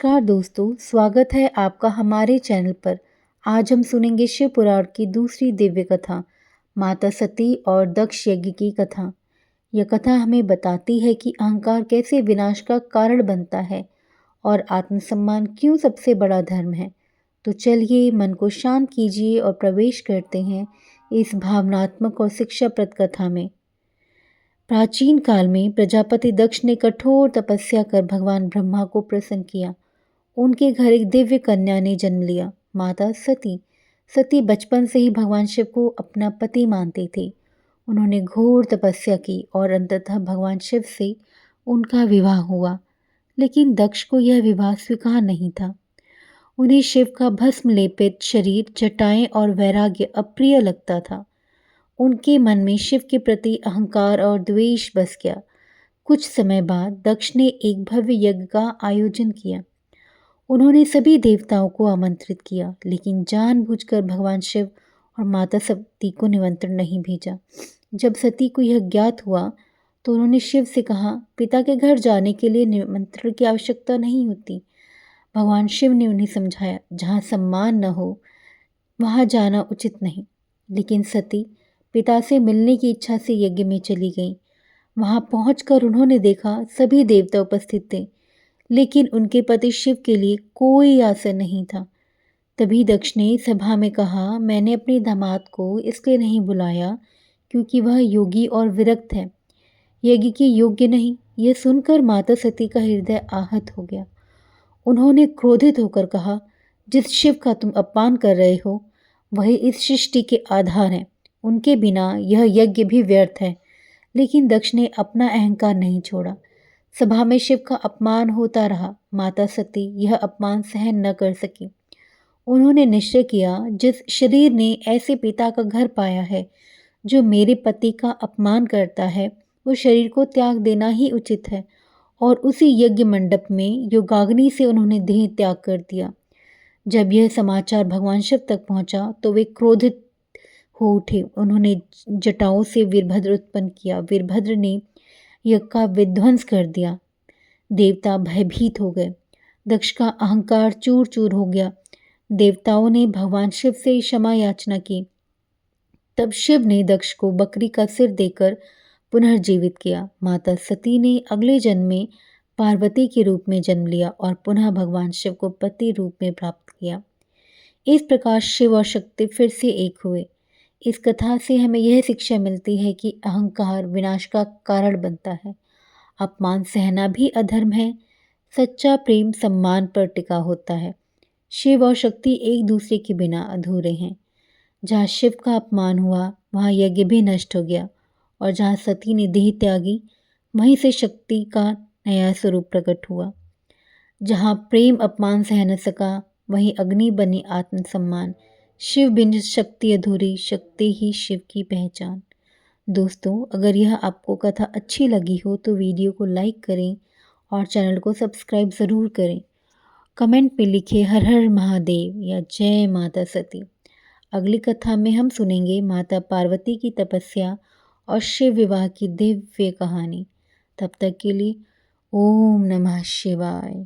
नमस्कार दोस्तों, स्वागत है आपका हमारे चैनल पर। आज हम सुनेंगे शिव पुराण की दूसरी दिव्य कथा, माता सती और दक्ष यज्ञ की कथा। यह कथा हमें बताती है कि अहंकार कैसे विनाश का कारण बनता है और आत्मसम्मान क्यों सबसे बड़ा धर्म है। तो चलिए मन को शांत कीजिए और प्रवेश करते हैं इस भावनात्मक और शिक्षाप्रद कथा में। प्राचीन काल में प्रजापति दक्ष ने कठोर तपस्या कर भगवान ब्रह्मा को प्रसन्न किया। उनके घर एक दिव्य कन्या ने जन्म लिया, माता सती। सती बचपन से ही भगवान शिव को अपना पति मानती थी। उन्होंने घोर तपस्या की और अंततः भगवान शिव से उनका विवाह हुआ। लेकिन दक्ष को यह विवाह स्वीकार नहीं था। उन्हें शिव का भस्म लेपित शरीर, जटाएं और वैराग्य अप्रिय लगता था। उनके मन में शिव के प्रति अहंकार और द्वेष बस गया। कुछ समय बाद दक्ष ने एक भव्य यज्ञ का आयोजन किया। उन्होंने सभी देवताओं को आमंत्रित किया, लेकिन जानबूझकर भगवान शिव और माता सती को निमंत्रण नहीं भेजा। जब सती को यह ज्ञात हुआ तो उन्होंने शिव से कहा, पिता के घर जाने के लिए निमंत्रण की आवश्यकता नहीं होती। भगवान शिव ने उन्हें समझाया, जहाँ सम्मान न हो वहाँ जाना उचित नहीं। लेकिन सती पिता से मिलने की इच्छा से यज्ञ में चली गई। वहां पहुंचकर उन्होंने देखा सभी देवता उपस्थित थे, लेकिन उनके पति शिव के लिए कोई आसन नहीं था। तभी दक्ष ने सभा में कहा, मैंने अपने दामाद को इसलिए नहीं बुलाया क्योंकि वह योगी और विरक्त है, यज्ञ के योग्य नहीं। यह सुनकर माता सती का हृदय आहत हो गया। उन्होंने क्रोधित होकर कहा, जिस शिव का तुम अपमान कर रहे हो वही इस सृष्टि के आधार हैं। उनके बिना यह यज्ञ भी व्यर्थ है। लेकिन दक्ष ने अपना अहंकार नहीं छोड़ा। सभा में शिव का अपमान होता रहा। माता सती यह अपमान सहन न कर सकी। उन्होंने निश्चय किया, जिस शरीर ने ऐसे पिता का घर पाया है जो मेरे पति का अपमान करता है, उस शरीर को त्याग देना ही उचित है। और उसी यज्ञ मंडप में योगाग्नि से उन्होंने देह त्याग कर दिया। जब यह समाचार भगवान शिव तक पहुंचा तो वे क्रोधित हो उठे। उन्होंने जटाओं से वीरभद्र उत्पन्न किया। वीरभद्र ने यज्ञ का विध्वंस कर दिया। देवता भयभीत हो गए। दक्ष का अहंकार चूर चूर हो गया। देवताओं ने भगवान शिव से क्षमा याचना की। तब शिव ने दक्ष को बकरी का सिर देकर पुनर्जीवित किया। माता सती ने अगले जन्म में पार्वती के रूप में जन्म लिया और पुनः भगवान शिव को पति रूप में प्राप्त किया। इस प्रकार शिव और शक्ति फिर से एक हुए। इस कथा से हमें यह शिक्षा मिलती है कि अहंकार विनाश का कारण बनता है। अपमान सहना भी अधर्म है। सच्चा प्रेम सम्मान पर टिका होता है। शिव और शक्ति एक दूसरे के बिना अधूरे हैं। जहाँ शिव का अपमान हुआ वहाँ यज्ञ भी नष्ट हो गया, और जहाँ सती ने देह त्यागी वहीं से शक्ति का नया स्वरूप प्रकट हुआ। जहाँ प्रेम अपमान सह न सका वहीं अग्नि बनी आत्मसम्मान। शिव बिन शक्ति अधूरी, शक्ति ही शिव की पहचान। दोस्तों, अगर यह आपको कथा अच्छी लगी हो तो वीडियो को लाइक करें और चैनल को सब्सक्राइब ज़रूर करें। कमेंट में लिखें हर हर महादेव या जय माता सती। अगली कथा में हम सुनेंगे माता पार्वती की तपस्या और शिव विवाह की दिव्य कहानी। तब तक के लिए ओम नमः शिवाय।